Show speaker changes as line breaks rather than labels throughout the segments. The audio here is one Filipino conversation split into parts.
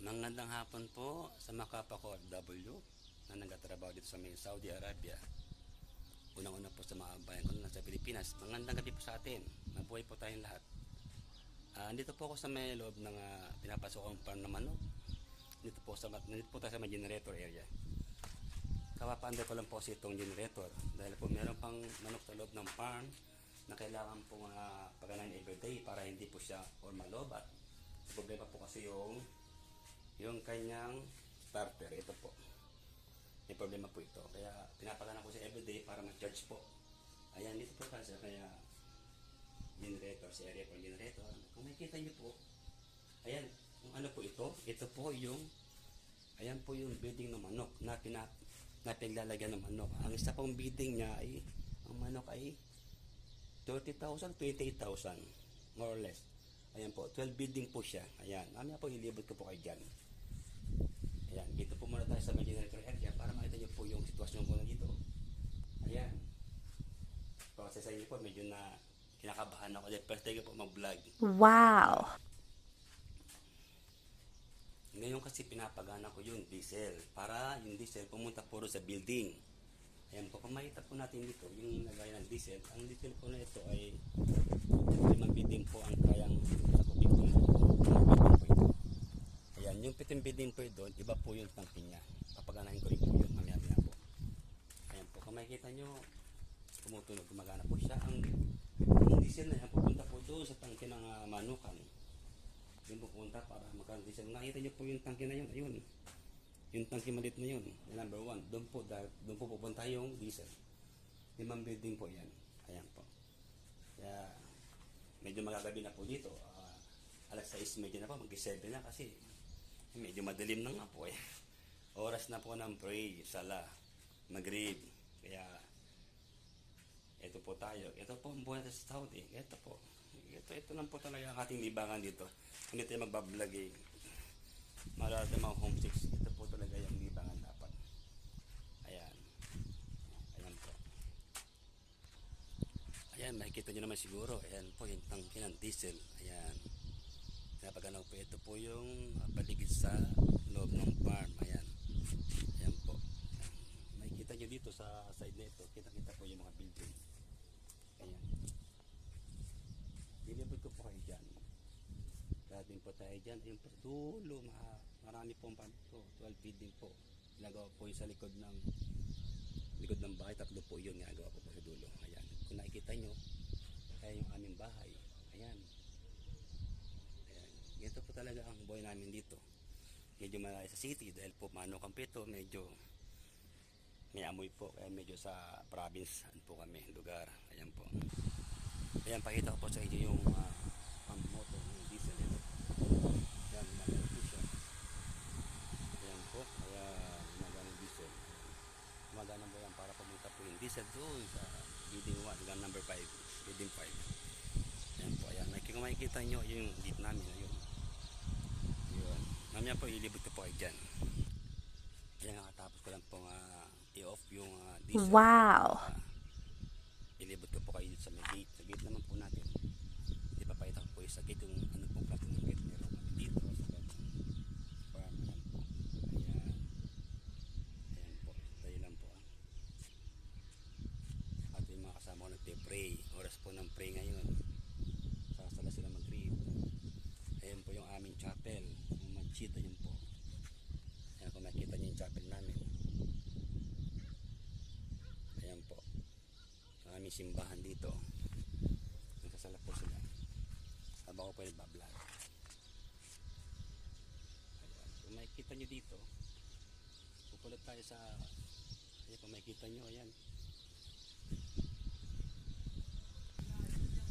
Magandang hapon po sa mga kapwa ko OFW na nagtatrabaho dito sa may Saudi Arabia. Unang-una po sa mga bayan ko na nasa Pilipinas. Magandang gabi po sa atin. Mabuhay po tayong lahat. Andito po ako sa may loob ng pinapasok kong farm na manok. Dito po tayo sa may generator area. Kapapaanda ko lang po kasi itong generator dahil po meron pang manok sa loob ng farm na kailangan po paganahin everyday para hindi po siya or malobat. Problema po kasi yung kanyang starter. Ito po, may problema po ito, kaya pinapagana ko siya everyday para mag-charge po. Ayan, dito po tayo sa kaya generator, sa area for generator. Kung makikita nyo po, ayan, kung ano po ito po yung, ayan po yung bedding ng manok na pinaglalagyan ng manok. Ang isa pong bedding niya ay, ang manok ay 30,000, 28,000 more or less. Ayan po, 12 bedding po siya. Ayan, mamaya po ilibot ko po kayo dyan. Ayan, dito po muna tayo sa may generator area para makita nyo po yung sitwasyon ko na dito. Ayan. Kasi sa inyo po, medyo na kinakabahan ako. First time ko po mag-vlog.
Wow!
Ngayon kasi pinapagana ko yung diesel para yung diesel pumunta po sa building. Ayan po, kung makita po natin dito, yung lagay ng diesel, ang diesel po na ito ay 5 bidding po ang kayang sakupin ko na. Ayan, yung 7 bidding po doon, iba po yung tangke niya. Papaganahin ko rin po yun, mamaya po. Ayan po, kung makikita nyo, tumutunog, gumagana po siya. Ang diesel na yan, pupunta po doon sa tangke ng manukan. Yung pupunta para magkaroon diesel. Nakita nyo po yung tangke na yun, ayun. Yung tangke malit na yun, number 1. Doon po pupunta yung diesel. 5 building po yan. Ayan po. Kaya medyo magagabi na po dito. Alas 6 medyo na po, mag-7 na kasi medyo madilim na nga po eh. Oras na po ng pray, sala, magrib. Kaya ito po tayo. Ito po ang buhay sa Saudi. Ito po. Ito lang po talaga ang ating libangan dito. Hindi tayo magbablog eh. Marami mga homesick. Ito po talaga yung libangan dapat. Ayan. Ayan po. Ayan, makikita nyo naman siguro. Ayan po yung tangke ng diesel. Ayan. Napaganaw po ito po yung paligid sa loob ng farm. Ayan. Ayan po. Ayan. Makikita nyo dito sa side na ito. Kita-kita po yung mga building. Ayan. Dilibot ko po kayo dyan. Dating po tayo dyan. Ayun po dulo. Marami pong farm ito. 12 building po. Ginagawa po yung sa likod ng bahay. 3 po yun. Ginagawa po sa dulo. Ayan. Kung nakikita nyo, kaya yung aming bahay. Ayan. Ito po talaga ang buhay namin dito. Medyo malayo sa city dahil po Manok Campito, medyo may amoy po. Kaya medyo sa province po kami, lugar. Ayan po. Ayan, pakita ko po sa inyo yung pump motor ng diesel ito. Ayan, magano po siya. Ayan po, kaya magano diesel. Magano po yan para pumunta po yung diesel doon sa building 1, hanggang number 5, building 5. Ayan po, ayan. Kung makikita nyo yung jeep namin, ayun. Yun. Mamaya po ilibot ko po kayo dyan. Kaya nakatapos ko lang pong i-off yung diesel.
Wow!
Ilibot ko po kayo sa may gate. Sa gate naman po natin. Ipapakita ko po sa gate yung ano pong klase ng gate. Meron kami dito sa farm. Ayan po. Ayan. Ayan po. Tayo lang po. At yung mga kasama ko nagpe-pray. Oras po ng pray ngayon. Sasala sila mag-read. Ayan po yung aming chapel. Yung masjid, ayun po. Ayan, kung makikita nyo yung chapel namin. Ayan po. Ang aming simbahan dito. Nagsasala po sila. Habang ko po yung bablog. Ayan. Kung makikita nyo dito, pupulat tayo sa, ayan, kung makikita nyo, ayan.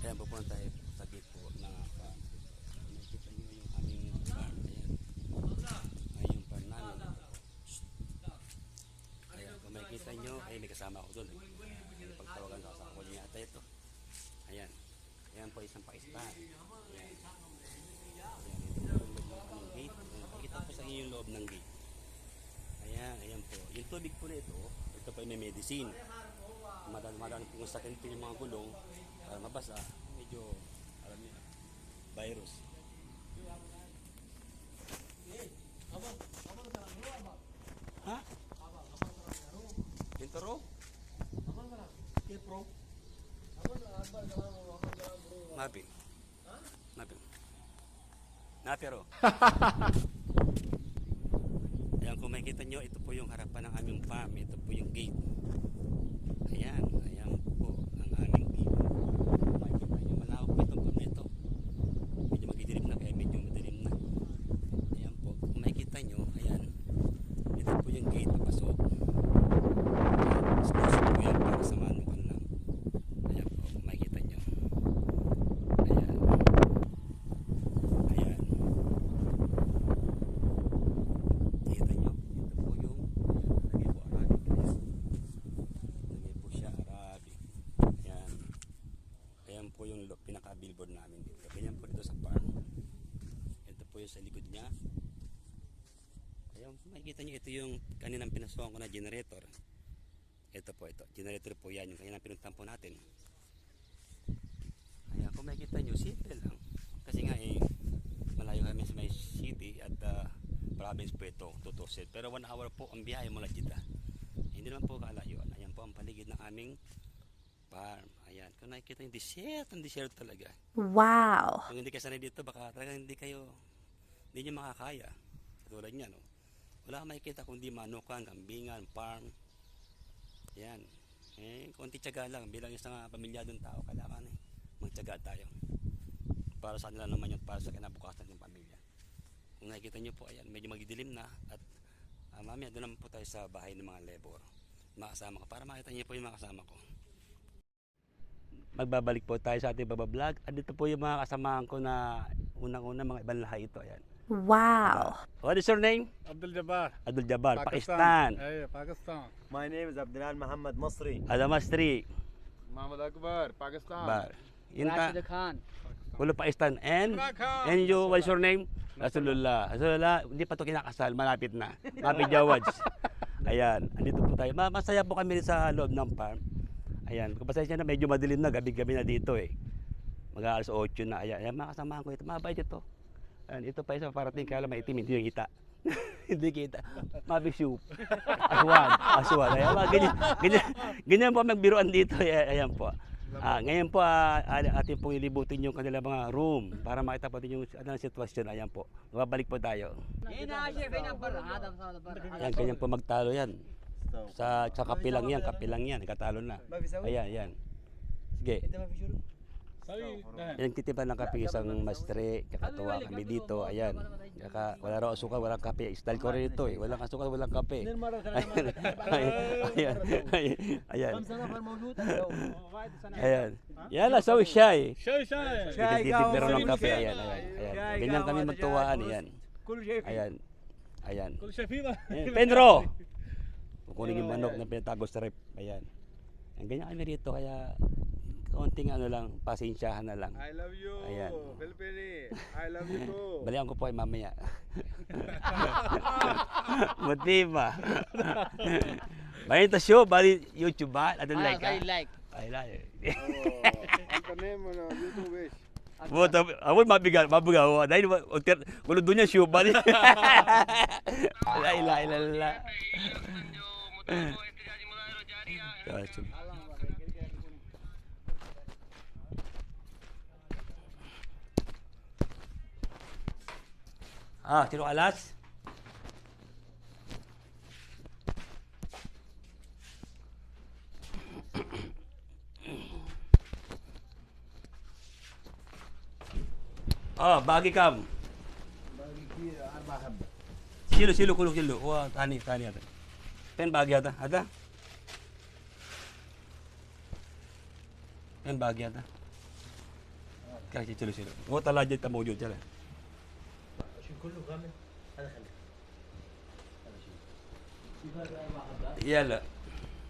Ayan, pupunta tayo sa gate po na farm. Nakikita nyo yung aming farm. Ayan. Ayan yung farm namin. Ayan, kung makikita nyo, ay may kasama ako doon. Pagtawagan ko sa ako niya ata ito. Ayan. Ayan po isang Pakistan. Ayan. Ayan, ito yung loob ng aming gate. Nakikita po sa inyo yung loob ng gate. Ayan, ayan po. Yung tubig po na ito po ay may medicine. Marami po sakit po yung mga gulong. Para mabasa, medyo alam niyo, virus. Mapi. Mapi. Napero. Ayan, kung makikita nyo, ito po yung harapan ng aming farm. Ito po yung gate. Ayan, ayan po ang aming gate. Makikita nyo, malawak po itong farm na ito. Medyo magidilim na, kaya medyo madilim na. Ayan po, kung makikita nyo, ayan. Ito po yung gate, papasok. Ayan, exclusive po yan para sa manukan lang. Ayan po, kung makikita nyo. Ayan. Ayan. Kita nyo, ito po yung lagay po Arabic guys. Lagay po siya Arabic. Ayan. Ayan po yung pinaka-billboard namin dito. Ganyan po dito sa farm. Ito po yung sa likod niya. Ayan, makikita nyo, ito yung kaninang pinasukan ko na generator. Ito po, ito. Generator po yan, yung kaninang pinuntan po natin. Ayan, kung makikita nyo, simple lang. Kasi nga malayo kami sa may city at province po ito, tutusin. Pero 1 hour po ang biyahe mula Jeddah. Hindi naman po kalayuan. Ayan po ang paligid ng aming farm. Ayan, kung nakikita yung desert talaga.
Wow.
Kung hindi kayo sanay dito, baka talaga hindi nyo makakaya. Katulad niya, no? Wala kang makikita kundi manukan, kambingan, farm. Ayan. Konti tiyaga lang. Bilang isang pamilyadong tao, kailangan magtiyaga tayo. Para sa kanila naman yun, para sa kinabukasan ng pamilya. Kung nakikita nyo po, ayan, medyo magidilim na. At mamaya doon naman po tayo sa bahay ng mga labor. Mga kasama ko. Para makita nyo po yung mga kasama ko. Magbabalik po tayo sa ating babablog. At dito po yung mga kasamahan ko na unang-una mga ibang lahi ito. Ayan.
Wow.
What is your name?
Abdul Jabbar.
Abdul Jabbar, Pakistan.
Hey, Pakistan.
My name is Abdulal Muhammad Masri.
Adamastri.
Muhammad Akbar, Pakistan.
Bar.
Rashid Khan.
Ulo Pakistan. And you, what's your name? Rasulullah. Rasulullah, hindi pa ito kinakasal. Malapit na. Malapit Jawads. Ayan. Andito po tayo. Masaya po kami sa loob ng farm. Ayan. Kapasensya na, medyo madilim na. Gabi-gabi na dito eh. Mag-aalas 8 na. Ayan. Ayan, mga kasamahan ko ito. Mabait ito. Ayan. Ito pa isa parating. Kaya lang maitim. Hindi yung kita. Hindi kita. Mabisyo. Aswad. Ayan. Ganyan po magbiruan dito. Ayan po. Ngayon po atin pong ilibutin yung kanila mga room para makita po din yung anong sitwasyon. Ayan po. Babalik po tayo. Ayan, ganyan po magtalo yan. Sa kapilang yan, katalo na. Ayan, ayan. Sige. Yan titipan ng kape isang mastre, kakatuwa kami dito. Ayan. Wala raw asukal, walang kape. Style ko rin ito eh. Walang asukal, walang kape. Ayan. Ayan. Ayan. Yan na, so shy. Dititip meron ng kape. Ayan, ayan. Ganyan kami magtuwaan. Ayan. Ayan. Ayan. Pedro! Kukunin yung manok na pinatago sa rep. Ayan. Ganyan kami rito, kaya konting lang, pasensyahan na lang.
I love you.
Ayan.
Pilipili. I love you too.
Balikan ko po ay mamaya. Motiva. Bali ito show, bali YouTube ba? I don't like.
I like.
I like.
Ang name mo na YouTube is.
Buta, awal mabigal. Dahil wala doon niya show, bali. La. Sino alas? Bagi kam. Silo, kuluk silo. Wah, tani ada. Pen bagi ada? Pen bagi ada? Kasi silo. Wah, talajit ta موجود jalan.
كله غامق هذا خليه
يلا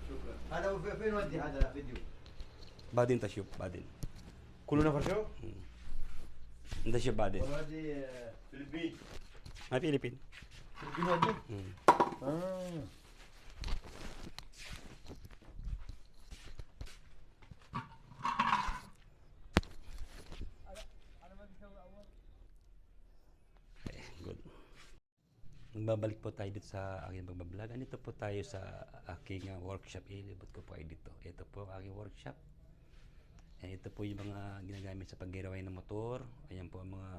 شكرا هذا فين ودي هذا الفيديو
بعدين تشوف بعدين
كلنا فرشوا
انت شوف بعدين
ودي فلبين
ما فيلبين
فلبين ودي
Magbabalik po tayo dito sa aking pagbablog. Andito po tayo sa aking workshop. Ilibot ko po ay dito. Ito po ang aking workshop. Ayan, ito po yung mga ginagamit sa pag-giraway ng motor. Ayan po ang mga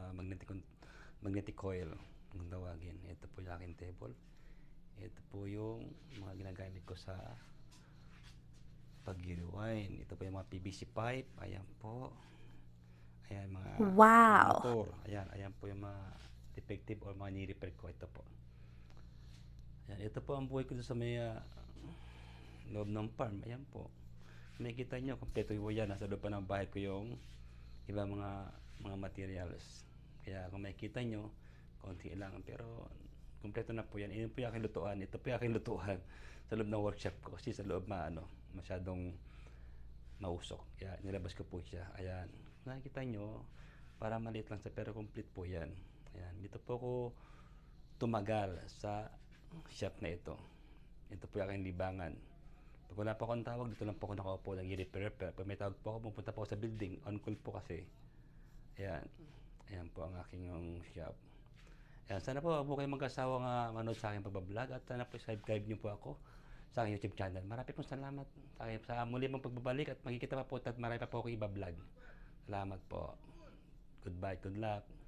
magnetic coil kung tawagin. Ito po yung aking table. Ito po yung mga ginagamit ko sa pag-rewind. Ito po yung mga PVC pipe. Ayan po. Ayan mga
Wow.
motor. Ayan po yung mga defective or mga ni-repair ko. Ito po. Ayan, ito po ang buhay ko sa may loob ng farm. Ayan po. Makikita nyo, kompleto po yan. Nasa loob pa ng bahay ko yung iba mga materials. Kaya kung makikita nyo, konti lang. Pero kompleto na po yan. Ito po yung aking lutuan. Ito po yung aking lutuan sa loob ng workshop ko. Kasi sa loob masyadong mausok. Kaya nilabas ko po siya. Ayan. Nakikita nyo, para maliit lang siya pero complete po yan. Ayan. Dito po ako tumagal sa shop na ito. Ito po yung aking libangan. Pag wala pa akong tawag, dito lang po ako nakaupo, nag-repair. Pag may tawag po ako, pupunta po ako sa building. On call po kasi. Ayan. Ayan po ang aking shop. Ayan. Sana po huwag po kayong mag-asawa nga manood sa aking pagbablog at sana po subscribe niyo po ako sa aking YouTube channel. Marami pong salamat sa muli mong pagbabalik at magkikita pa po at marami pa po ako iba-vlog. Salamat po. Goodbye. Good luck.